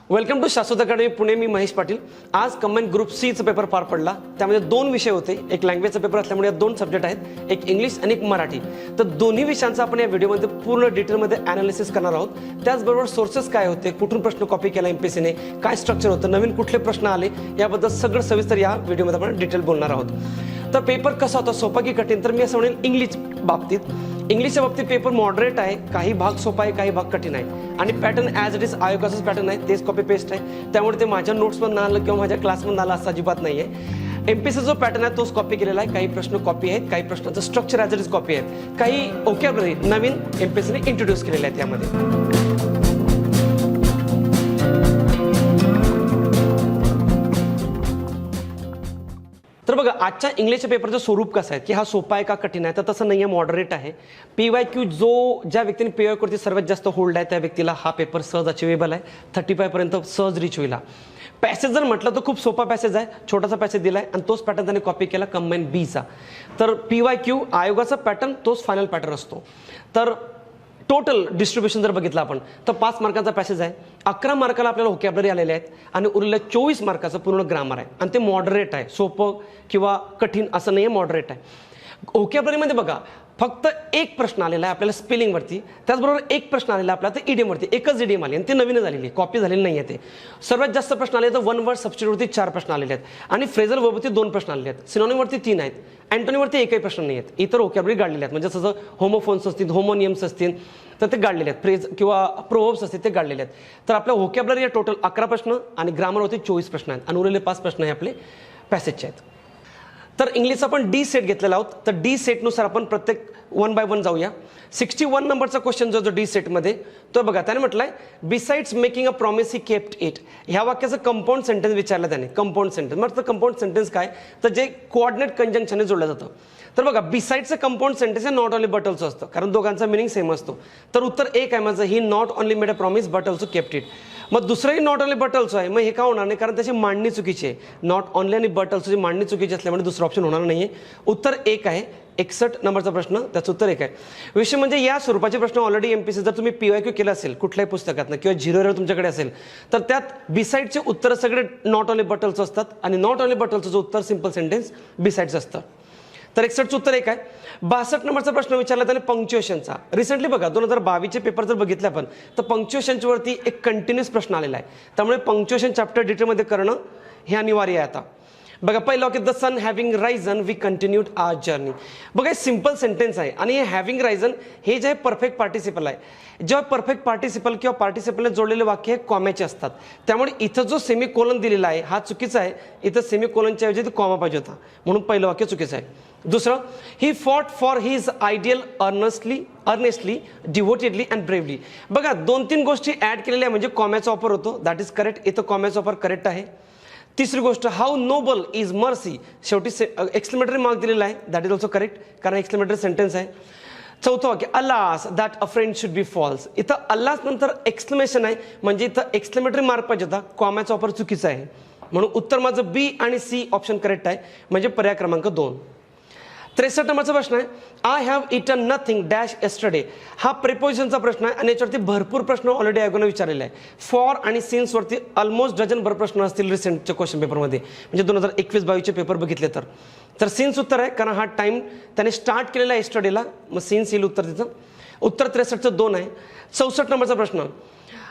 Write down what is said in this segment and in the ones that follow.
Welcome to शाश्वत academy Pune. मी महेश पाटील. आज combine group सीचा पेपर पार पडला. त्यामध्ये दोन विषय होते. एक लँग्वेजचा पेपर असल्यामुळे दोन सब्जेक्ट आहेत, एक इंग्लिश आणि एक मराठी. तर दोन्ही विषयांचा आपण या व्हिडिओमध्ये पूर्ण डिटेलमध्ये ॲनालिसिस करणार आहोत. त्याचबरोबर सोर्सेस काय होते, कुठून प्रश्न कॉपी केला एमपीएससीने, काय स्ट्रक्चर होतं, नवीन कुठले प्रश्न आले, याबद्दल सगळं सविस्तर या व्हिडिओमध्ये आपण डिटेल बोलणार आहोत. तर पेपर कसा होता, सोपा की कठीण? तर मी असं म्हणेल इंग्लिशच्या बाबतीत पेपर मॉडरेट आहे. काही भाग सोपा आहे, काही भाग कठीण आहे. आणि पॅटर्न ॲज इट इज आयोगाचाच पॅटर्न आहे, तेच कॉपी पेस्ट आहे. त्यामुळे ते माझ्या नोट्समधून आलं किंवा माझ्या क्लासमधून आलं असं अजिबात नाही आहे. एमपीएससी जो पॅटर्न आहे तोच कॉपी केलेला आहे. काही प्रश्न कॉपी आहेत, काही प्रश्नाचं structure as it is copy आहेत, काही ओकॅबलरी नवीन एमपीएससीने इंट्रोड्यूस केलेले आहेत यामध्ये. तर बघा, आजच्या इंग्लिशच्या पेपरचं स्वरूप कसं आहे की हा सोपा आहे का कठीण आहे? तर तसं नाही आहे, मॉडरेट आहे. PYQ ज्या व्यक्तीने PYQ वरती सर्वात जास्त होल्ड आहे त्या व्यक्तीला हा पेपर सहज अचिवेबल आहे. 35 पर्यंत सहज रीच होईल. पॅसेज जर म्हटलं तर खूप सोपा पॅसेज आहे, छोटासा पॅसेज दिला आहे आणि तोच पॅटर्न त्याने कॉपी केला कंबाईन बीचा. तर PYQ आयोगाचा पॅटर्न तोच फायनल पॅटर्न असतो. तर टोटल डिस्ट्रीब्युशन जर बघितलं आपण तर 5 मार्काचा पॅसेज आहे. 11 मार्काला आपल्याला व्होकॅब्युलरी आलेले आहेत आणि उरलेल्या 24 मार्काचं पूर्ण ग्रामर आहे. आणि ते मॉडरेट आहे, सोपं किंवा कठीण असं नाही आहे, मॉडरेट आहे. व्होकॅब्युलरीमध्ये बघा, फक्त एक प्रश्न आलेला आहे आपल्याला स्पेलिंगवरती, त्याचबरोबर एक प्रश्न आलेला आहे आपल्याला इडियमवरती. एकच इडियम आली आणि ते नवीनच आलेली आहे, कॉपी झालेली नाही आहे. ते सर्वात जास्त प्रश्न आले तर वन वर्ड सबस्टिट्यूटवरती 4 प्रश्न आलेले आहेत आणि फ्रेझल वर्बवरती 2 प्रश्न आलेले आहेत. सिनोनिमवरती 3 आहेत. अँटोनीवरती एकही प्रश्न नाही आहेत. इतर व्होकॅब्युलरी गाडलेले आहेत, म्हणजे जसं होमोफोन्स असतील, होमोनियम्स असतील तर ते गाडलेले आहेत. फ्रेज किंवा प्रोव्हर्ब्स असतील ते गाडलेले आहेत. तर आपल्या व्होकॅब्युलरी टोटल 11 प्रश्न आणि ग्रामरवरती 24 प्रश्न आहेत आणि उरलेले 5 प्रश्न हे आपले पॅसेजचे आहेत. तर इंग्लिशचा आपण डी सेट घेतलेला आहोत. तर डी सेटनुसार आपण प्रत्येक 1 बाय 1 जाऊया. 61 नंबरचा क्वेश्चन जो डी सेटमध्ये तो बघा, त्याने म्हटलंय besides making a promise he kept it. ह्या वाक्याचं कंपाऊंड सेंटेन्स विचारलं त्याने. कंपाऊंड सेंटेन्स म्हणजे कंपाऊंड सेंटेन्स काय, तर जे कोऑर्डिनेट कंजंक्शनने जोडलं जातं. तर बघा, बिसाइडचं कंपाऊंड सेंटेन्स हे नॉट ओनली बट ऑल्सो असतं, कारण दोघांचा मिनिंग सेम असतो. तर उत्तर एक आहे माझं, he not only made a promise but also kept it. मग दुसरंही नॉट ओनली बट ऑल्सो आहे, मग हे का होणार नाही? कारण त्याची मांडणी चुकीची आहे. नॉट ओनली आणि बट ऑल्सोची मांडणी चुकीची असल्यामुळे दुसरं ऑप्शन होणार नाही आहे. उत्तर एक आहे. 61 नंबरचा प्रश्न, त्याचं उत्तर एक आहे. विषय म्हणजे या स्वरूपाचे प्रश्न ऑलरेडी एमपीएससी जर तुम्ही PYQ केला असेल कुठल्याही पुस्तकातनं किंवा 0 एरर तुमच्याकडे असेल तर त्यात बिसाइडचे उत्तर सगळे नॉट ओनली बट ऑल्सो असतात आणि नॉट ओनली बट ऑल्सोचं उत्तर सिंपल सेंटेन्स बिसाइड्स असतं. तर 61चं उत्तर एक आहे. 62 नंबरचा प्रश्न विचारला त्याने पंक्च्युएशनचा. रिसेंटली बघा 2022चे पेपर जर बघितले आपण तर पंक्च्युएशनच्या वरती एक कंटिन्युअस प्रश्न आलेला आहे. त्यामुळे पंक्च्युएशन चॅप्टर डिटेलमध्ये करणं हे अनिवार्य आहे आता. बघा, पहिलं वाक्य, the sun having risen we continued our journey. बघा, हे सिंपल सेंटेन्स आहे आणि हे हॅव्हिंग रायझन हे जे परफेक्ट पार्टिसिपल आहे. जेव्हा परफेक्ट पार्टिसिपल किंवा पार्टिसिपलने जोडलेले वाक्य हे कॉम्याचे असतात. त्यामुळे इथं जो सेमी कोलन दिलेला आहे हा चुकीचा आहे. इथं सेमी कोलनच्या ऐवजी कॉमा पाहिजे होता, म्हणून पहिलं वाक्य चुकीचं आहे. दुसरं, he fought for his ideal earnestly devotedly and bravely. बघा, 2-3 गोष्टी ॲड केलेल्या आहे म्हणजे कॉम्याचा वापर होतो, दॅट इज करेक्ट. इथं कॉम्याचा वापर करेक्ट आहे. तिसरी गोष्ट, हाऊ नोबल इज मर्सी, शेवटी एक्सक्लेमेटरी मार्क दिलेला आहे, दॅट इज ऑल्सो करेक्ट कारण एक्सक्लेमेटरी सेंटेन्स आहे. चौथं वाक्य, alas that a friend should be false. इथं अल्लास नंतर एक्सक्लेमेशन आहे म्हणजे इथं एक्सक्लेमेटरी मार्क पाहिजे होता, कॉम्याचा वापर चुकीचा आहे. म्हणून उत्तर माझं बी आणि C ऑप्शन करेक्ट आहे, म्हणजे पर्याय क्रमांक 2. 63 नंबरचा प्रश्न आहे, I have eaten nothing dash yesterday. हा प्रिपोजिशनचा प्रश्न आहे आणि याच्यावरती भरपूर प्रश्न ऑलरेडी आयोगाने विचारलेला आहे. फॉर आणि सिन्सवरती ऑलमोस्ट डझनभर प्रश्न असतील रिसेंटच्या क्वेश्चन पेपरमध्ये, म्हणजे 2021-22चे पेपर बघितले तर सिन्स उत्तर आहे कारण हा टाइम त्याने स्टार्ट केलेला आहे एस्टरडेला, मग सिन्स येईल उत्तर तिथं. उत्तर 63चं 2 आहे. 64 नंबरचा प्रश्न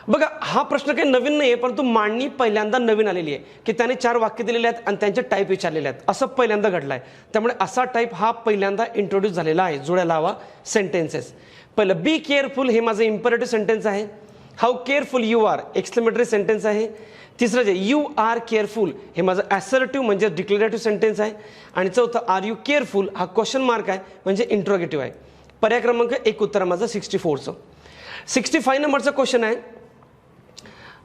बघा, हा प्रश्न काही नवीन नाही आहे परंतु मांडणी पहिल्यांदा नवीन आलेली आहे की त्याने 4 वाक्य दिलेले आहेत आणि त्यांचे टाईप विचारलेले आहेत, असं पहिल्यांदा घडलं आहे. त्यामुळे असा टाईप हा पहिल्यांदा इंट्रोड्यूस झालेला आहे. जोड्या लावा सेंटेन्सेस. पहिलं, बी केअरफुल हे माझं इम्परेटिव्ह सेंटेन्स आहे. How careful you are exclamatory sentence आहे. तिसरं जे यू आर केअरफुल हे माझं ॲसर्टिव्ह म्हणजे डिक्लेरेटिव्ह सेंटेन्स आहे. आणि चौथं, आर यू केअरफुल हा क्वेश्चन मार्क आहे म्हणजे इंट्रोगेटिव्ह आहे. पर्याय क्रमांक 1 उत्तर माझं 64चं. 65 नंबरचा क्वेश्चन आहे,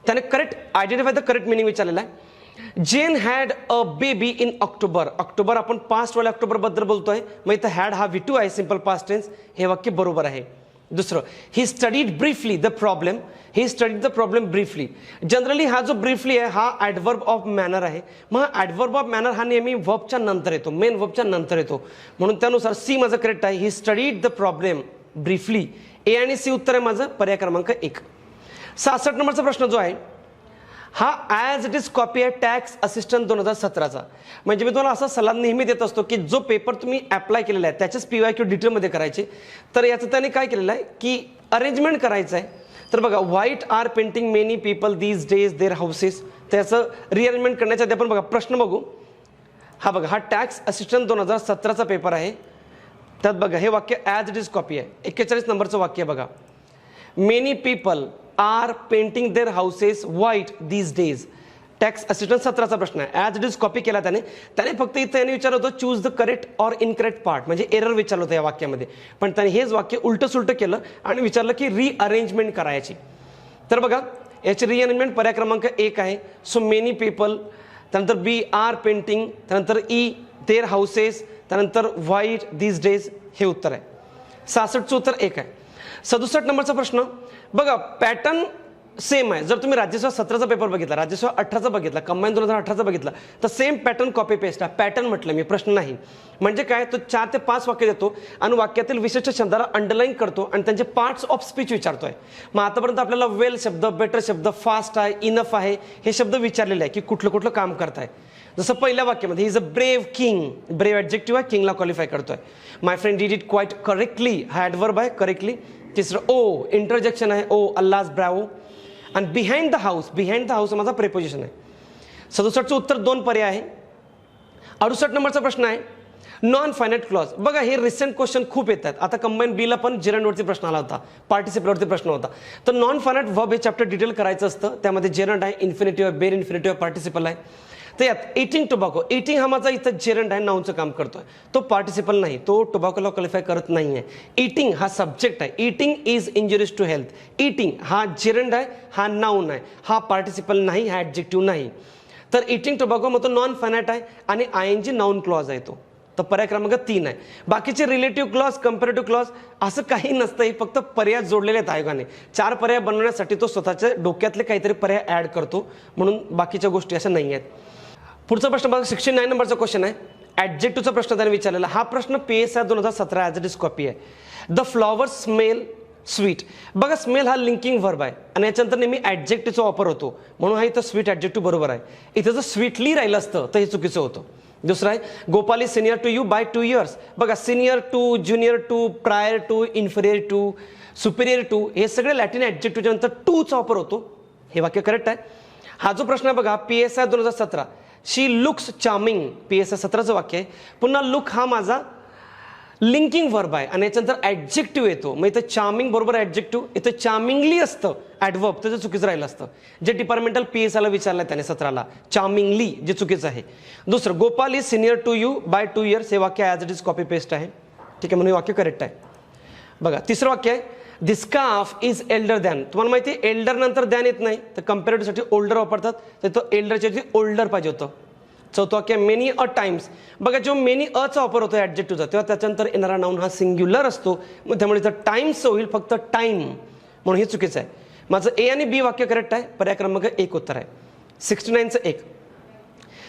त्याने correct identify the correct meaning विचारलेला आहे. Jane had a baby in October. October आपण पास्टवाल्या ऑक्टोबरबद्दल बोलतोय, मग इथं हॅड हा V2 आहे, सिंपल पास्ट टेन्स. हे वाक्य बरोबर आहे. दुसरं, he studied briefly the problem. He studied the problem briefly. Generally हा जो ब्रीफली आहे हा ॲडव्हर्ब ऑफ मॅनर आहे. मग ॲडव्हर्ब ऑफ मॅनर हा नेहमी वर्बच्या नंतर येतो, मेन वर्बच्या नंतर येतो, म्हणून त्यानुसार C माझं करेक्ट आहे. He studied the problem briefly. A आणि C उत्तर आहे माझं पर्याय क्रमांक 1. 66 नंबरचा प्रश्न जो आहे, हा ॲज इट इज कॉपी आहे टॅक्स असिस्टंट 2017चा. म्हणजे मी तुम्हाला असा सल्ला नेहमी देत असतो की जो पेपर तुम्ही अप्लाय केलेला आहे त्याच्याच PYQ डिटेलमध्ये करायचे. तर याचं त्याने काय केलेलं आहे की अरेंजमेंट करायचं आहे. तर बघा, white are painting many people these days their houses. त्याचं रिअरेंजमेंट करण्याच्या आधी आपण बघा प्रश्न बघू. हा बघा, हा टॅक्स असिस्टंट 2017चा पेपर आहे. त्यात बघा हे वाक्य ॲज इट इज कॉपी आहे. 41 नंबरचं वाक्य बघा. Many people are painting their houses white these days. Tax assistant 17चा प्रश्न आहे. ॲज इट इज कॉपी केला त्याने फक्त इथं याने विचारलं होतं choose the correct or incorrect part, म्हणजे एरर विचारलं होतं या वाक्यामध्ये. पण त्याने हेच वाक्य उलटं सुलटं केलं आणि विचारलं की रिअरेंजमेंट करायची. तर बघा याची रिअरेंजमेंट पर्याय क्रमांक 1 आहे. सो मेनी पीपल, त्यानंतर बी आर पेंटिंग, त्यानंतर ई देअर हाऊसेस, त्यानंतर व्हाईट दीज डेज हे उत्तर आहे. 66चं उत्तर 1 आहे. 67 नंबरचा प्रश्न बघा, पॅटर्न सेम आहे. जर तुम्ही राज्यसेवा 17चा पेपर बघितला, राज्यसेवा 18चा बघितला, कंबाईन 2018चा बघितला तर सेम पॅटर्न कॉपी पेस्ट आहे. पॅटर्न म्हटलं मी, प्रश्न नाही. म्हणजे काय, तो 4 ते 5 वाक्य देतो आणि वाक्यातील विशिष्ट शब्दाला अंडरलाईन करतो आणि त्यांचे पार्ट्स ऑफ स्पीच विचारतोय. मग आतापर्यंत आपल्याला वेल शब्द, बेटर शब्द, फास्ट आहे, इनफ आहे हे शब्द विचारलेले आहे की कुठलं कुठलं काम करताय. जसं पहिल्या वाक्यामध्ये is a brave king, brave adjective आहे, किंगला क्वालिफाय करतोय. My friend did it quite correctly, हा ॲडवर्ब आहे, करेक्टली. तिसरं ओ इंटरजेक्शन आहे, ओ अल्लाज ब्रॅवो. आणि बिहाइंड द हाऊस माझा प्रेपोजिशन आहे. 67चं उत्तर 2 पर्याय आहे. 68 नंबरचा प्रश्न आहे नॉन फायनाईट क्लॉज. बघा हे रिसेंट क्वेश्चन खूप येतात. आता कंबाईन बीला पण जेरंडवरती प्रश्न आला होता, पार्टिसिपलवरती प्रश्न होता. तर नॉन फायनाईट वर्ब हे चॅप्टर डिटेल करायचं असतं. त्यामध्ये जेरंड आहे, इन्फिनिटिव्ह आहे, बेर इन्फिनिटिव्ह पार्टिसिपल आहे. तर यात इटिंग टोबॅको, इटिंग हा माझा इथं जेरंड आहे, नाऊनचं काम करतोय. तो पार्टिसिपल नाही, तो टोबॅकोला क्वालिफाय करत नाही आहे. इटिंग हा सब्जेक्ट आहे. Eating is injurious to health. Eating हा जेरंड आहे, हा नाऊन आहे, हा पार्टिसिपल नाही, हा ॲडजेक्टिव्ह नाही. तर इटिंग टोबॅको मग तो नॉन फायनाईट आहे आणि ING नाऊन क्लॉज आहे तो. तर पर्याय क्रमांक 3 आहे. बाकीचे रिलेटिव्ह क्लॉज, कंपॅरेटिव्ह क्लॉज असं काही नसतं. हे फक्त पर्याय जोडलेले आहेत आयोगाने. 4 पर्याय बनवण्यासाठी तो स्वतःच्या डोक्यातले काहीतरी पर्याय ॲड करतो, म्हणून बाकीच्या गोष्टी अशा नाही आहेत. पुढचा प्रश्न बघा, 69 नंबरचा क्वेश्चन आहे. ॲडजेक्टिव्हचा प्रश्न त्याने विचारलेला. हा प्रश्न PSI 2017 as it is copy आहे. The flower smell sweet. बघा स्मेल हा लिंकिंग व्हर्ब आहे आणि याच्यानंतर नेहमी ॲडजेक्टिव्हचा वापर होतो, म्हणून हा इथं स्वीट ॲडजेक्टिव्ह बरोबर आहे. इथं जर स्वीटली राहिलं असतं तर हे चुकीचं होतं. दुसरं आहे Gopal is senior to you by 2 years. बघा senior to, junior to, prior to, inferior to, superior to हे सगळे लॅटिन ॲडजेक्टिव्हच्या नंतर टूचा वापर होतो. हे वाक्य करेक्ट आहे. हा जो प्रश्न आहे बघा PSI 2017, शी लुक्स चार्मिंग, PSI 17चं वाक्य आहे. पुन्हा लुक हा माझा लिंकिंग व्हर्ब आहे आणि याच्यानंतर ॲडजेक्टिव्ह येतो. मग इथं चार्मिंग बरोबर ॲडजेक्टिव्ह, इथं चार्मिंगली असतं ॲडवर्ब, त्याचं चुकीचं राहिलं असतं. जे डिपार्टमेंटल PSIला विचारलं त्याने 17ला, चार्मिंगली, जे चुकीचं आहे. दुसरं Gopal is senior to you by 2 years. हे वाक्य as it is copy paste आहे. ठीक आहे, म्हणून हे वाक्य करेक्ट आहे. बघा तिसरं वाक्य आहे दिस स्कार्फ इज एल्डर दॅन. तुम्हाला माहिती आहे एल्डर नंतर दॅन येत नाही, तर कंपॅरेटिव्हसाठी ओल्डर वापरतात, तर तो एल्डरच्या ऐवजी ओल्डर पाहिजे होतं. चौथं वाक्य मेनी अ टाइम्स. बघा जेव्हा मेनी अचा वापर होतो ॲडजेक्टिव्हचा तेव्हा त्याच्यानंतर येणारा नाऊन हा सिंग्युलर असतो, मग त्यामुळे जर टाइम्स होईल फक्त टाइम, म्हणून हे चुकीचं आहे. माझं A आणि B वाक्य करेक्ट आहे. पर्याय क्रमांक 1 उत्तर आहे. 69चं 1.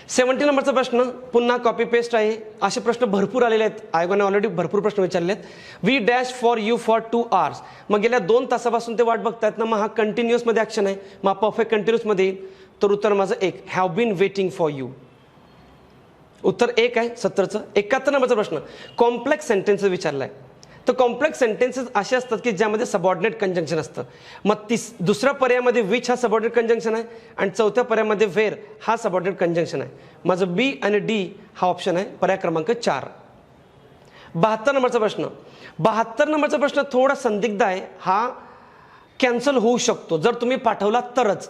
70 नंबरचा प्रश्न पुन्हा कॉपी पेस्ट आहे. असे प्रश्न भरपूर आलेले आहेत, आयोगाने ऑलरेडी भरपूर प्रश्न विचारले आहेत. We dash for you for 2 hours. मग गेल्या 2 तासापासून ते वाट बघतायत ना, मग हा कंटिन्युअसमध्ये ॲक्शन आहे, मग परफेक्ट कंटिन्युअसमध्ये येईल. तर उत्तर माझं 1, have been waiting for you. उत्तर 1 आहे 70चं. 71 नंबरचा प्रश्न कॉम्प्लेक्स सेंटेन्सेस विचारला आहे. तर कॉम्प्लेक्स सेंटेन्सेस असे असतात की ज्यामध्ये सबऑर्डिनेट कंजंक्शन असतं. मग दुसऱ्या पर्यायामध्ये विच हा सबऑर्डिनेट कंजंक्शन आहे आणि चौथ्या पर्यायामध्ये वेअर हा सबऑर्डिनेट कंजंक्शन आहे. माझं B आणि D हा ऑप्शन आहे. पर्याय क्रमांक 4. 72 नंबरचा प्रश्न. 72 नंबरचा प्रश्न थोडा संदिग्ध आहे. हा कॅन्सल होऊ शकतो जर तुम्ही पाठवला तरच.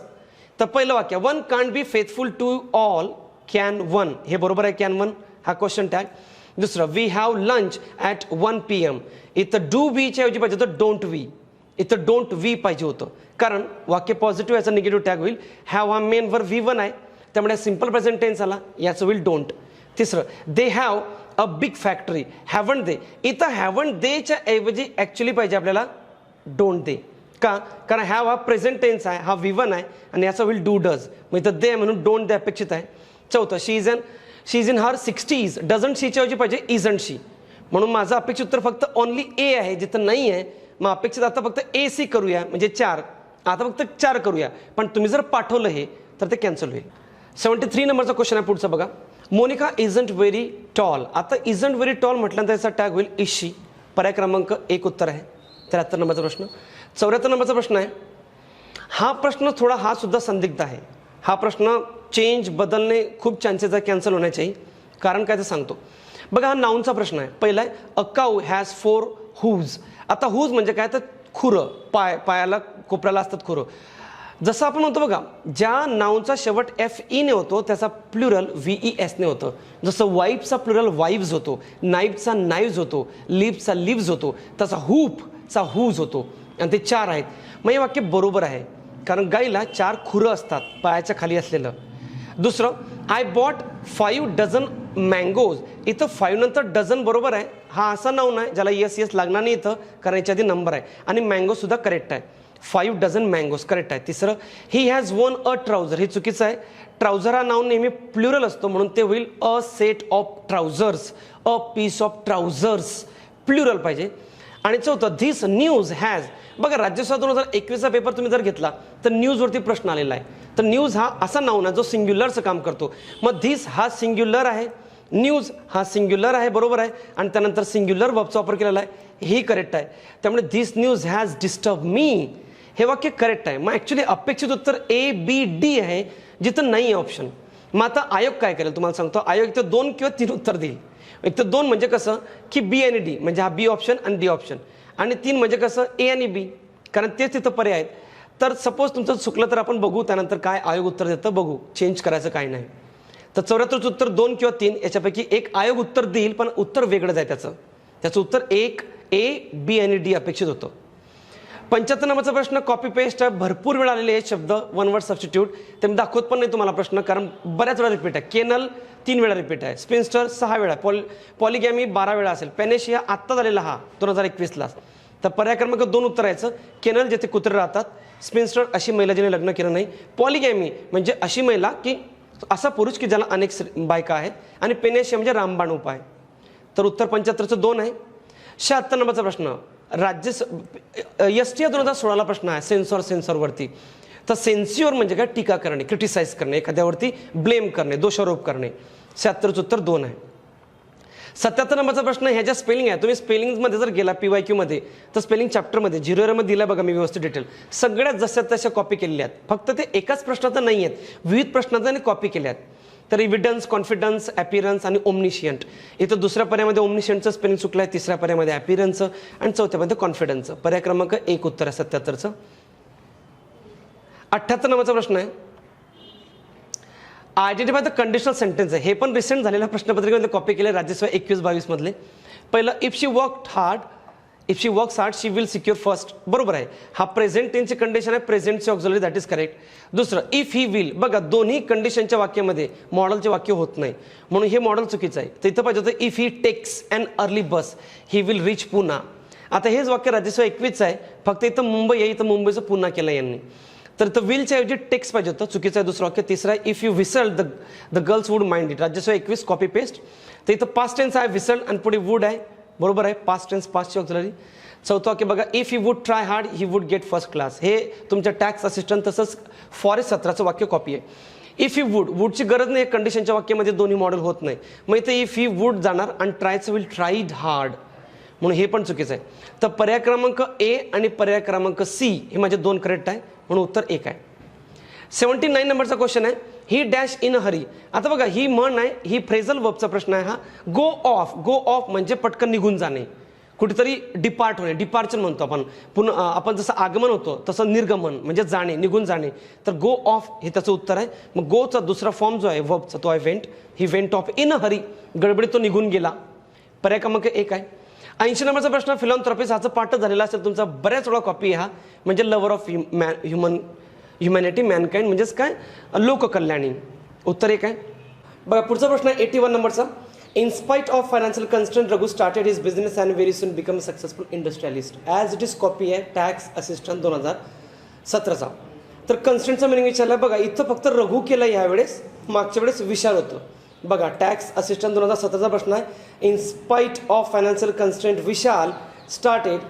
तर पहिलं वाक्य one can't be faithful to all can one, हे बरोबर आहे. कॅन वन हा क्वेश्चन टॅग. दुसरं we have lunch at 1 PM. इथं डू वीच्या ऐवजी पाहिजे होतं डोंट वी, इथं डोंट वी पाहिजे होतं, कारण वाक्य पॉझिटिव्ह याचा निगेटिव्ह टॅग होईल. हॅव हा मेन वर V1 आहे, त्यामुळे सिम्पल प्रेझेंट टेन्स आला, याचं होईल डोंट. तिसरं they have a big factory, haven't they. इथं हॅवंट देच्या ऐवजी ॲक्च्युली पाहिजे आपल्याला डोंट दे. का? कारण हॅव हा प्रेझेंट टेन्स आहे, हा V1 आहे आणि याचा होईल डू डज. मग इथं दे म्हणून डोंट दे अपेक्षित आहे. चौथं she is in her 60s. Doesn't शीच्या ऐवजी पाहिजे इजंट शी, म्हणून माझं अपेक्षित उत्तर फक्त ओनली A आहे, जिथं नाही आहे. मग अपेक्षित आता फक्त AC करूया म्हणजे 4. आता फक्त 4 करूया, पण तुम्ही जर पाठवलं हे तर ते कॅन्सल होईल. 73 नंबरचा क्वेश्चन आहे पुढचा बघा. Monica isn't very tall. आता इजंट व्हेरी टॉल म्हटल्यानंतर त्याचा टॅग होईल इज शी. पर्याय क्रमांक 1 उत्तर आहे. 73 नंबरचा प्रश्न. 74 नंबरचा प्रश्न आहे. हा प्रश्न थोडा हा सुद्धा संदिग्ध आहे. हा प्रश्न चेंज बदलणे खूप चान्सेस आहे कॅन्सल होण्याचेही. कारण काय ते सांगतो बघा. हा नाऊनचा प्रश्न आहे. पहिला आहे अ काऊ हॅज 4 हूव्ज. आता हूज म्हणजे काय तर खुरं, पायाला कोपऱ्याला असतात खुरं. जसं आपण म्हणतो बघा, ज्या नाऊनचा शेवट FE ने होतो त्याचा प्लुरल VES ने होतं. जसं वाईफचा प्लुरल वाईव्ज होतो, नाईफचा नाईव्ज होतो, लिव्हचा लिव्ज होतो, तसा हूपचा हूज होतो. आणि ते 4 आहेत. मग हे वाक्य बरोबर आहे, कारण गाईला 4 खुरं असतात पायाच्या खाली असलेलं. दुसरं, आय बॉट 5 डझन मँगोज. इथं 5 नंतर डझन बरोबर आहे. हा असा नाऊन आहे ज्याला yes लागणार नाही इथं, कारण याच्या आधी नंबर आहे. आणि मँगो सुद्धा करेक्ट आहे. 5 डझन मँगोज करेक्ट आहे. तिसरं, he has one a trouser. हे चुकीचं आहे. ट्राउझर हा नाऊन नेहमी प्लुरल असतो, म्हणून ते होईल a set of trousers, a piece of trousers, plural पाहिजे. आणि चौथं, धिस न्यूज हॅज. बघा, राज्यसेवा 2021चा पेपर तुम्ही जर घेतला तर न्यूजवरती प्रश्न आलेला आहे. तर न्यूज हा असा नाऊन आहे जो सिंग्युलरचं काम करतो. मग धिस हा सिंग्युलर आहे, न्यूज हा सिंग्युलर आहे, बरोबर आहे. आणि त्यानंतर सिंग्युलर वर्बचा वापर केलेला आहे, ही करेक्ट आहे. त्यामुळे this news has disturb me, हे वाक्य करेक्ट आहे. मग ॲक्च्युली अपेक्षित उत्तर ABD आहे, जिथं नाही आहे ऑप्शन. मग आता आयोग काय करेल तुम्हाला सांगतो. आयोग इथं 2 किंवा 3 उत्तर देईल. एक तर 2 म्हणजे कसं की B आणि D, म्हणजे हा B ऑप्शन आणि D ऑप्शन. आणि 3 म्हणजे कसं A आणि B, कारण तेच तिथं पर्याय आहेत. तर सपोज तुमचं चुकलं तर आपण बघू त्यानंतर काय आयोग उत्तर देतं, बघू. चेंज करायचं काय नाही. तर 74चं उत्तर 2 किंवा 3 याच्यापैकी एक आयोग उत्तर देईल, पण उत्तर वेगळंच आहे त्याचं उत्तर 1 A, B आणि D अपेक्षित होतं. 75 नंबरचा प्रश्न कॉपी पेस्ट आहे. भरपूर वेळ आलेले आहेत शब्द, वन वर्ड सबस्टिट्यूट. ते मी दाखवत पण नाही तुम्हाला प्रश्न, कारण बऱ्याच वेळा रिपीट आहे. केनल 3 वेळा रिपीट आहे, स्पिन्स्टर 6 वेळा, पॉलिगॅमी 12 वेळा असेल, पेनेशिया आत्ता झालेला हा 2021ला. तर पर्याय क्रमांक 2 उत्तर यायचं. केनल जेथे कुत्रे राहतात, स्पिन्स्टर अशी महिला जिने लग्न केलं नाही, पॉलिगॅमी म्हणजे अशी महिला की असा पुरुष की ज्याला अनेक बायका आहेत, आणि पेनेशिया म्हणजे रामबाण उपाय. तर उत्तर 75चं 2 आहे. 76 नंबरचा प्रश्न STI 2016ला प्रश्न आहे सेन्सॉरवरती. तर सेन्सिओर म्हणजे काय, टीका करणे, क्रिटिसाइज करणे, एखाद्यावरती ब्लेम करणे, दोषारोप करणे. 76चं उत्तर 2 आहे. 77 नंबरचा प्रश्न ह्याच्या स्पेलिंग आहे. तुम्ही स्पेलिंगमध्ये जर गेला PYQ मध्ये तर स्पेलिंग चॅप्टरमध्ये 0 एरमध्ये दिला बघा, मी व्यवस्थित डिटेल सगळ्यात जशा तशा कॉपी केलेल्या आहेत. फक्त ते एकाच प्रश्नात नाही आहेत, विविध प्रश्नात आणि कॉपी केल्या आहेत. तर इव्हिडन्स, कॉन्फिडन्स, ॲपिरन्स आणि ओमनिशियंट. इथं दुसऱ्या पर्यायामध्ये ओमनिशियंटचं स्पेलिंग चुकलं आहे, तिसऱ्या पर्यायामध्ये ॲपिरन्सचं आणि चौथ्यामध्ये कॉन्फिडन्सचं. पर्याय क्रमांक 1 उत्तर आहे 77चं. 78 नंबरचा प्रश्न आहे आयडेंटिफाय द कंडिशनल सेंटेन्स आहे. हे पण रिसेंट झालेल्या प्रश्नपत्रिकेमध्ये कॉपी केले राज्यसेवा 21-22 मधले. पहिलं, if she works hard she will secure first, बरोबर आहे. हा प्रेझेंट टेन्सची कंडिशन आहे, प्रेझेंटची ऑक्झिलरी, दॅट इज करेक्ट. दुसरं, इफ ही विल. बघा, दोन्ही कंडिशनच्या वाक्यामध्ये मॉडेलचे वाक्य होत नाही, म्हणून हे मॉडेल चुकीचं आहे. तर इथं पाहिजे होतं if he takes an early bus he will reach Poona. आता हेच वाक्य राज्यसेवा 21चं आहे, फक्त इथं मुंबई आहे, इथं मुंबईचं पुन्हा केलं यांनी. तर इथं विलच्या ऐवजी टेक्स पाहिजे होतं, चुकीचं आहे दुसरं वाक्य. तिसरं आहे, if you whistle the girls would mind it. राज्यसेवा 21 कॉपी पेस्ट. तर इथं पास्ट टेन्स आहे, विसल आणि पुढे वुड आहे, बरोबर आहे. पास्ट टेन्स, पास्टची ऑक्झिलरी. चौथं वाक्य बघा, if you would try hard he would get first class. हे तुमच्या टॅक्स असिस्टंट तसंच फॉरेस्ट 17चं वाक्य कॉपी आहे. इफ यू वुडची गरज नाही, कंडिशनच्या वाक्यामध्ये दोन्ही मॉडेल होत नाही. मग इथं इफ यू वुड जाणार आणि ट्रायचं विल ट्राईड हार्ड, म्हणून हे पण चुकीचं आहे. तर पर्याय क्रमांक A आणि पर्याय क्रमांक C हे माझे 2 करेक्ट आहे, म्हणून उत्तर 1 आहे. 79 नंबरचा क्वेश्चन आहे, ही डॅश इन अ हरी. आता बघा, ही म्हण आहे, ही फ्रेझल वर्बचा प्रश्न आहे हा. गो ऑफ म्हणजे पटकन निघून जाणे, कुठेतरी डिपार्ट होणे, डिपार्चर म्हणतो आपण. पुन्हा आपण जसं आगमन होतो तसं निर्गमन म्हणजे जाणे, निघून जाणे. तर गो ऑफ हे त्याचं उत्तर आहे. मग गोचा दुसरा फॉर्म जो आहे वर्बचा तो आहे went. He went off in a hurry, गडबडीत तो निघून गेला. पर्याय क्रमांक 1 आहे. 80 नंबरचा प्रश्न, फिलॉन्थ्रॉपिस्ट हाचा पाठ झालेला असेल तुमचा, बऱ्याच वेळा कॉपी हा, म्हणजे लव्हर ऑफ ह्युमॅनिटी, मॅनकाइंड म्हणजेच काय, लोककल्याणी. उत्तर 1 आहे. बघा, पुढचा प्रश्न आहे 81 नंबरचा. In spite of financial constraint, Raghu started his business and very soon became a successful industrialist. As it is copy आहे टॅक्स असिस्टंट 2017चा. तर कन्स्ट्रेंटचा मिनिंग विचारला. बघा, इथं फक्त रघु केलं यावेळेस, मागच्या वेळेस विशाल होतं. बघा, टॅक्स असिस्टंट 2017चा प्रश्न आहे. In spite of financial constraint Vishal started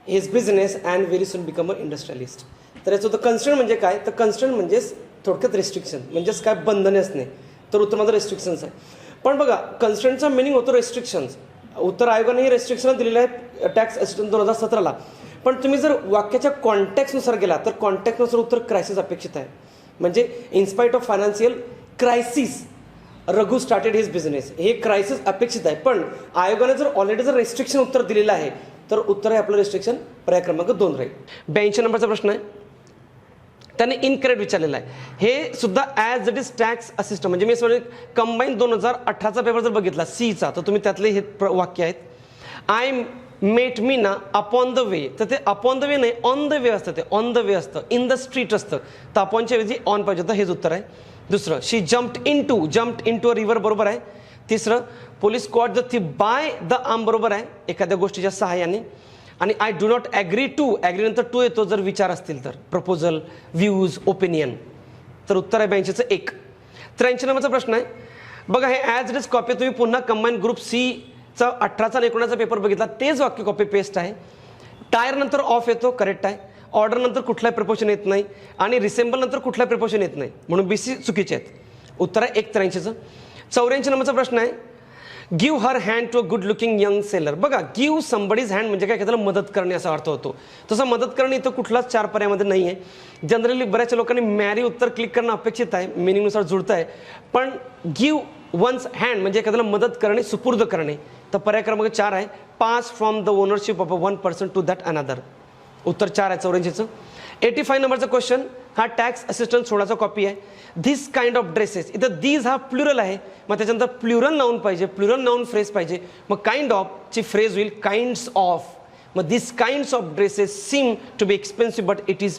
his business and very soon become a industrialist. तर याचं उत्तर कन्स्ट्रेंट म्हणजे काय, तर कन्स्ट्रेंट म्हणजेच थोडक्यात रेस्ट्रिक्शन, म्हणजेच काय बंधने असणे, तर उत्तर माझं रेस्ट्रिक्शन्स आहे. पण बघा कन्स्ट्रेंटचा मिनिंग होतो रेस्ट्रिक्शन्स. उत्तर आयोगाने ही रेस्ट्रिक्शन दिलेले आहेत टॅक्स असिस्टंट 2017ला. पण तुम्ही जर वाक्याच्या कॉन्टॅक्टनुसार गेला तर कॉन्टॅक्टनुसार उत्तर क्रायसिस अपेक्षित आहे. म्हणजे in spite of financial crisis Raghu started his business, हे क्रायसिस अपेक्षित आहे. पण आयोगाने जर ऑलरेडी जर रेस्ट्रिक्शन उत्तर दिलेलं आहे तर उत्तर आहे आपलं रेस्ट्रिक्शन पर्याय क्रमांक 2 राहील. 82 नंबरचा प्रश्न आहे, त्याने इनकरेक्ट विचारलेला आहे. हे सुद्धा as it is tax assistant, म्हणजे मी असं कंबाईन 2018चा पेपर जर बघितला सीचा तर तुम्ही त्यातले हे वाक्य आहेत. I met Meena upon the way, तर ते अपॉन द वे नाही ऑन द वे असतं, ते ऑन द वे असतं, इन द स्ट्रीट असतं, तर अपॉनच्या ऐवजी ऑन पाहिजे होतं, हेच उत्तर आहे. दुसरं she jumped into a river बरोबर आहे. तिसरं police caught the thief by the arm बरोबर आहे, एखाद्या गोष्टीच्या सहाय्याने. आणि I do not agree to, agree नंतर टू येतो जर विचार असतील तर, प्रपोजल, व्ह्यूज, ओपिनियन, तर उत्तर आहे 82चं 1. 83 नंबरचा प्रश्न आहे बघा, हे ॲज इट इज कॉपी तुम्ही पुन्हा कंबाईन ग्रुप सीचा 18चा आणि 19चा पेपर बघितला, तेच वाक्य कॉपी पेस्ट आहे. टायर नंतर ऑफ येतो, करेक्ट आहे. ऑर्डर नंतर कुठलाही प्रपोजन येत नाही आणि रिसेंबल नंतर कुठलाही प्रपोजन येत नाही, म्हणून BC चुकीचे आहेत. उत्तर आहे 183चं. 84 नंबरचा प्रश्न आहे, give her hand to a good looking young sailor. बघा गिव्ह समबडीज हँड म्हणजे काय, एखाद्याला मदत करणे असा अर्थ होतो. तसं मदत करणे इथं कुठलाच 4 पर्यायामध्ये नाही आहे. जनरली बऱ्याचशा लोकांनी मॅरी उत्तर क्लिक करणं अपेक्षित आहे, मिनिंगनुसार जुळतं आहे. पण गिव्ह वन्स हँड म्हणजे एखाद्याला मदत करणे, सुपूर्द करणे, तर पर्याय क्रमांक 4 आहे. Pass from the ownership of a 1 person to that another, उत्तर 4 आहे 84चं. 85 नंबरचा क्वेश्चन हा टॅक्स असिस्टंट 16चा कॉपी आहे. धिस काइंड ऑफ ड्रेसेस, इथं दीज हा प्लुरल आहे, मग त्याच्यानंतर प्लुरल नाऊन पाहिजे, प्लुरल नाऊन फ्रेज पाहिजे, मग काइंड ऑफ ची फ्रेज होईल काइंड्स ऑफ. मग this kinds of dresses seem to be expensive but it is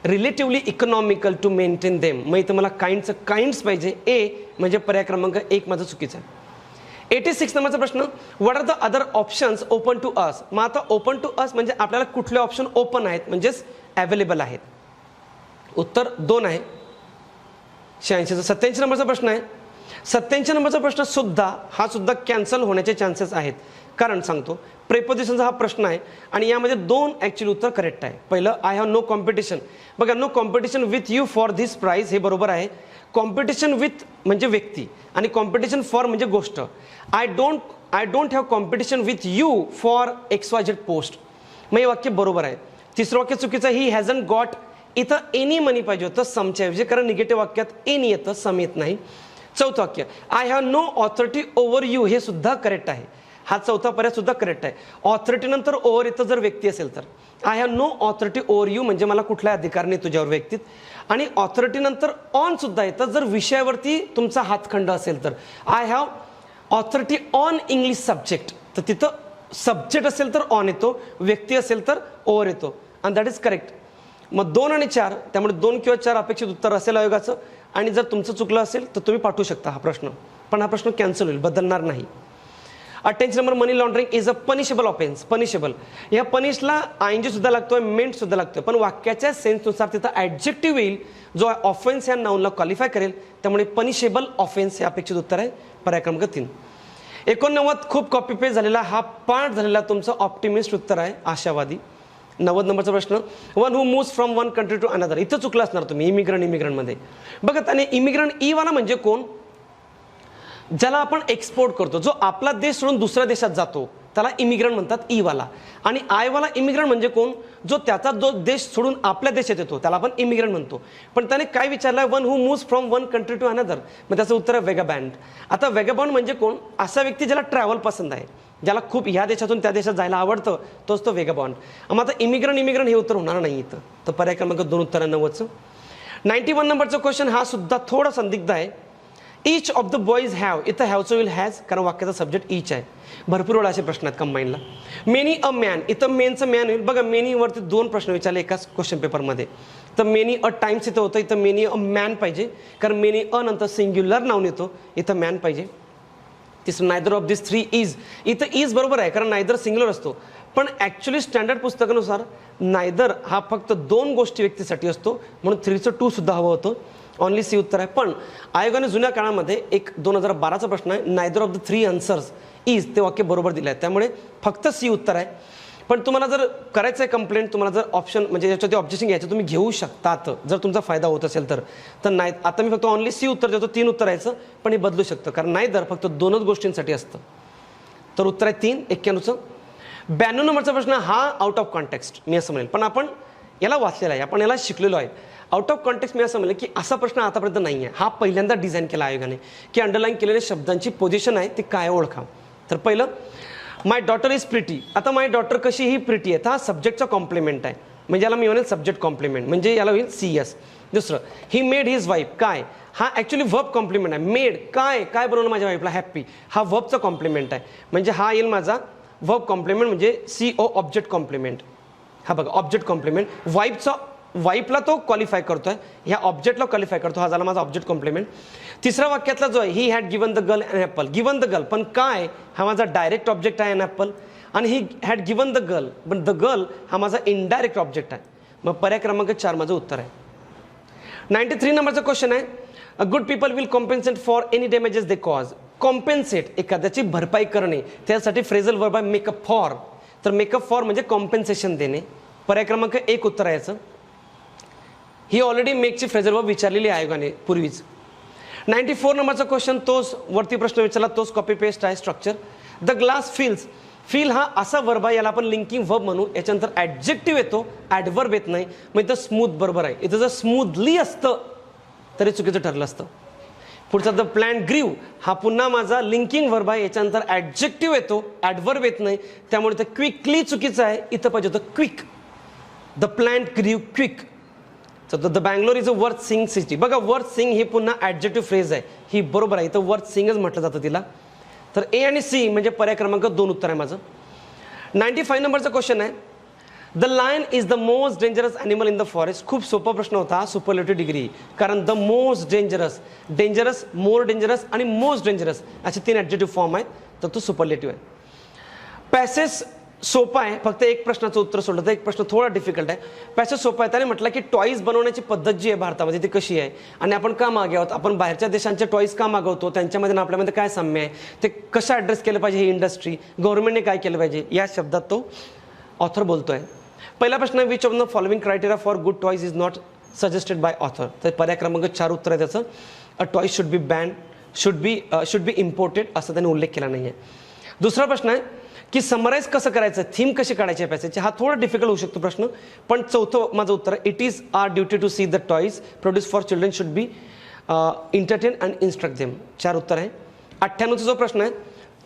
relatively economical to maintain them. मग इथं मला काइंडचं काइंड्स पाहिजे, ए म्हणजे पर्याय क्रमांक 1 माझं चुकीचं आहे. 86 नंबरचा प्रश्न, what are the other options open to us. मग आता ओपन टू अस म्हणजे आपल्याला कुठले ऑप्शन ओपन आहेत, म्हणजेच अवेलेबल आहेत. उत्तर 2 आहे 86चा. 87 नंबरचा प्रश्न आहे, 87 नंबरचा प्रश्न सुद्धा हा सुद्धा कॅन्सल होण्याचे चान्सेस आहेत. कारण सांगतो, प्रेपोजिशनचा हा प्रश्न आहे आणि यामध्ये 2 ॲक्च्युअली उत्तर करेक्ट आहे. पहिलं आय हॅव नो कॉम्पिटिशन, बघा no competition with you for this prize, हे बरोबर आहे. कॉम्पिटिशन विथ म्हणजे व्यक्ती आणि कॉम्पिटिशन फॉर म्हणजे गोष्ट. I don't have competition with you for XYZ post, मग हे वाक्य बरोबर आहे. तिसरं वाक्य चुकीचं, ही हॅझन गॉट, इथं एनी मनी पाहिजे होतं समच्या ऐवजी, कारण निगेटिव्ह वाक्यात एनी येतं, सम येत नाही. चौथं वाक्य, I have no authority over you, हे सुद्धा करेक्ट आहे. हा चौथा पर्याय सुद्धा करेक्ट आहे. ऑथॉरिटी नंतर ओव्हर येतं जर व्यक्ती असेल तर. I have no authority over you म्हणजे मला कुठलाही अधिकार नाही तुझ्यावर व्यक्तीत. आणि ऑथॉरिटी नंतर ऑन सुद्धा येतं जर विषयावरती तुमचा हातखंड असेल तर. I have authority on English subject, तर तिथं सब्जेक्ट असेल तर ऑन येतो, व्यक्ती असेल तर ओव्हर येतो, आणि दॅट इज करेक्ट. मग 2 आणि 4, त्यामुळे 2 किंवा 4 अपेक्षित उत्तर असेल आयोगाचं. आणि जर तुमचं चुकलं असेल तर तुम्ही पाठवू शकता हा प्रश्न, पण हा प्रश्न कॅन्सल होईल, बदलणार नाही. 88 number, money laundering is a punishable offence. Punishable या पनिशला ING सुद्धा लागतोय, मेंट सुद्धा लागतोय, पण वाक्याच्या सेन्सनुसार तिथं ॲडजेक्टिव्ह येईल जो ऑफेन्स या नाऊनला क्वालिफाय करेल, त्यामुळे पनिशेबल ऑफेन्स हे अपेक्षित उत्तर आहे, पर्याय क्रमांक 3. 89 खूप कॉपी पेस्ट झालेला, हा पाठ झालेला तुमचं ऑप्टिमिस्ट उत्तर आहे, आशावादी. 90 नंबरचा प्रश्न, one who moves from one country to another, इथं चुकलं असणार तुम्ही इमिग्रंटमध्ये. बघा आणि इमिग्रंट ईवाला म्हणजे कोण, ज्याला आपण एक्सपोर्ट करतो, जो आपला देश सोडून दुसऱ्या देशात जातो त्याला इमिग्रंट म्हणतात ईवाला. आणि आयवाला इमिग्रंट म्हणजे कोण, जो त्याचा जो देश सोडून आपल्या देशात येतो त्याला आपण इमिग्रंट म्हणतो. पण त्याने काय विचारलं, one who moves from one country to another, मग त्याचं उत्तर आहे वेगाबँड. आता वेगाबॉन्ड म्हणजे कोण, असा व्यक्ती ज्याला ट्रॅव्हल पसंत आहे, ज्याला खूप ह्या देशातून त्या देशात जायला आवडतं, तोच तो वेगाबॉन्ड. मग आता इमिग्रंट हे उत्तर होणार नाही इथं, तर पर्याय क्रमांक 2 उत्तर आहे 90चं. 91 नंबरचं क्वेश्चन हा सुद्धा थोडा संदिग्ध आहे. Each of the boys have, इथं हॅवचं विल हॅज, कारण वाक्याचा सब्जेक्ट ईच आहे. भरपूर वेळा असे प्रश्न आहेत कंबाईनला. मेनी अ मॅन, इथं मेनचं मॅन होईल. बघा मेनीवरती 2 प्रश्न विचारले एकाच क्वेश्चन पेपरमध्ये, तर मेनी अ टाइम्स इथं होतं, इथं मेनी अ मॅन पाहिजे, कारण मेनी अ नंतर सिंग्युलर नाऊन येतो, इथं मॅन पाहिजे. तिसरं नायदर ऑफ दिस 3 इज, इथं इज बरोबर आहे कारण नायदर सिंग्युलर असतो, पण ॲक्च्युली स्टँडर्ड पुस्तकानुसार नायदर हा फक्त 2 गोष्टी व्यक्तीसाठी असतो, म्हणून 3चं 2 सुद्धा हवं होतं. ऑनली सी उत्तर आहे. पण आयोगाने जुन्या काळामध्ये एक 2012चा प्रश्न आहे, neither of the 3 answers is, ते वाक्य बरोबर दिलं आहे, त्यामुळे फक्त सी उत्तर आहे. पण तुम्हाला जर करायचं आहे कंप्लेंट, तुम्हाला जर ऑप्शन म्हणजे याच्यावरती ऑब्जेक्शन घ्यायचं तुम्ही घेऊ शकतात जर तुमचा फायदा होत असेल तर नाही. आता मी फक्त ओनली सी उत्तर देतो, 3 उत्तर यायचं, पण हे बदलू शकतं कारण नाही दर फक्त 2च गोष्टींसाठी असतं. तर उत्तर आहे 3 91चं. 92 नंबरचा प्रश्न हा आउट ऑफ कॉन्टेक्स्ट मी असं म्हणेल, पण आपण याला वाचलेला आहे, आपण याला शिकलेलो आहे. आउट ऑफ कॉन्टेक्स्ट मी असं म्हणेल की असा प्रश्न आतापर्यंत नाही आहे, हा पहिल्यांदा डिझाईन केला आयोगाने की अंडरलाईन केलेल्या शब्दांची पोझिशन आहे ती काय ओळखा. तर पहिलं माय डॉटर इज प्रिटी. आता माय डॉटर कशी ही प्रिटी आहे, हा सब्जेक्टचा कॉम्प्लिमेंट आहे, म्हणजे याला मी म्हणेल सब्जेक्ट कॉम्प्लिमेंट, म्हणजे याला होईल CS. दुसरं ही मेड हिज वाईफ, काय हा ॲक्च्युली वर्ब कॉम्प्लिमेंट आहे. मेड काय काय बनवलं माझ्या वाईफला, हॅप्पी, हा वर्बचा कॉम्प्लिमेंट आहे, म्हणजे हा येईल माझा वर्ब कॉम्प्लिमेंट म्हणजे CO ऑब्जेक्ट कॉम्प्लिमेंट. हा बघा ऑब्जेक्ट कॉम्प्लिमेंट, वाईफला तो क्वालिफाय करतोय, ह्या ऑब्जेक्टला क्वालिफाय करतो, हा झाला माझा ऑब्जेक्ट कॉम्प्लिमेंट. तिसऱ्या वाक्यातला जो आहे he had given the girl an apple, given the girl पण काय हा माझा डायरेक्ट ऑब्जेक्ट आहे अन ॲपल, आणि ही हॅड गिवन द गर्ल पण द गर्ल हा माझा इनडायरेक्ट ऑब्जेक्ट आहे. मग पर्याय क्रमांक 4 माझं उत्तर आहे. 93 नंबरचा क्वेश्चन आहे a good people will compensate for any damages they cause. Compensate एखाद्याची भरपाई करणे, त्यासाठी फ्रेझल वर्ब आहे मेकअप फॉर. तर मेकअप फॉर म्हणजे कॉम्पेन्सेशन देणे. पर्याय क्रमांक 1 उत्तर आहे याचं. ही ऑलरेडी मेकची फ्रेझल वर्ब विचारलेली आहे आयोगाने पूर्वीच. 94 नंबरचा क्वेश्चन तोच वरती प्रश्न विचारला तोच कॉपी पेस्ट आहे structure. The glass feels, feel हा असा वर्ब आहे, याला आपण लिंकिंग वर्ब म्हणू, याच्यानंतर ॲडजेक्टिव्ह येतो, ॲडवर्ब येत नाही, मग इथं स्मूथ बरोबर आहे. इथं जर स्मूथली असतं तरी चुकीचं ठरलं असतं. पुढचा द प्लॅन्ट ग्रीव हा पुन्हा माझा लिंकिंग वर्ब आहे, याच्यानंतर ॲडजेक्टिव्ह येतो, ॲडवर्ब येत नाही, त्यामुळे इथं क्विकली चुकीचं आहे, इथं पाहिजे होतं quick. The plant grew quick. तर the Bangalore is a worth seeing city. बघा वर्थ सिंग ही पुन्हा ॲडजेक्टिव्ह फ्रेज आहे, ही बरोबर आहे, इथं वर्थ सिंगच म्हटलं जातं तिला. तर A आणि C म्हणजे पर्याय क्रमांक 2 उत्तर आहे माझं. 95 नंबरचा क्वेश्चन आहे the lion is the most dangerous animal in the forest. खूप सोपा प्रश्न होता, सुपरलेटिव्ह डिग्री, कारण the most dangerous, dangerous, more dangerous आणि मोस्ट डेंजरस असे 3 ॲडजेक्टिव्ह फॉर्म आहेत, तर तो सुपरलेटिव्ह आहे. पॅसेज सोपा आहे, फक्त एक प्रश्नाचं उत्तर सोडलं तर एक प्रश्न थोडा डिफिकल्ट आहे. पॅसेज सोपा आहे, त्याने म्हटलं की टॉईज बनवण्याची पद्धत जी आहे भारतामध्ये ती कशी आहे आणि आपण का मागे आहोत, आपण बाहेरच्या देशांचे टॉईज का मागवतो, त्यांच्यामध्ये आणि आपल्यामध्ये काय साम्य आहे, ते कसं ॲड्रेस केलं पाहिजे, ही इंडस्ट्री, गव्हर्नमेंटने काय केलं पाहिजे, या शब्दात तो ऑथर बोलतोय. पहिला प्रश्न which of the following criteria for good toys is not suggested by author. तर पर्याय क्रमांक 4 उत्तर आहे त्याचं. A toys should be ban, should be imported असं त्याने उल्लेख केला नाही आहे. दुसरा प्रश्न आहे की समराईज कसं करायचं, थीम कशी काढायची आहे पॅसेजची, हा थोडा डिफिकल्ट होऊ शकतो प्रश्न, पण चौथं माझं उत्तर आहे it is our duty to see the toys produce for children should be entertain and instruct them. 4 उत्तर आहे. 98चा जो प्रश्न आहे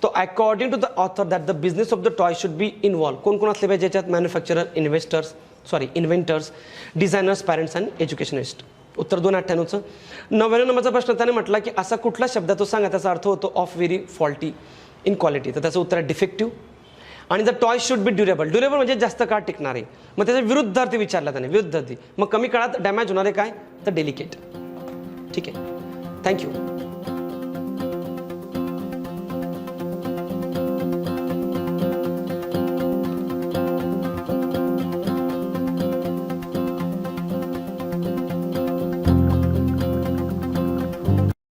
तो according to the author that the business of the toy should be involve. कोण कोण असले पाहिजे याच्यात, manufacturer, inventors, designers, parents and educationist. उत्तर 2 98चं. 99 नंबरचा प्रश्न त्याने म्हटला की असा कुठला शब्द तो सांगा त्याचा अर्थ होतो of very faulty in quality. तर त्याचं उत्तर आहे डिफेक्टिव्ह. आणि the toy should B durable. Durable म्हणजे जास्त काळ टिकणारे. मग त्याच्या विरुद्धार्थी विचारला त्याने, विरुद्धार्थी, मग कमी काळात डॅमेज होणारे काय, तर डेलिकेट. ठीक आहे, थँक्यू.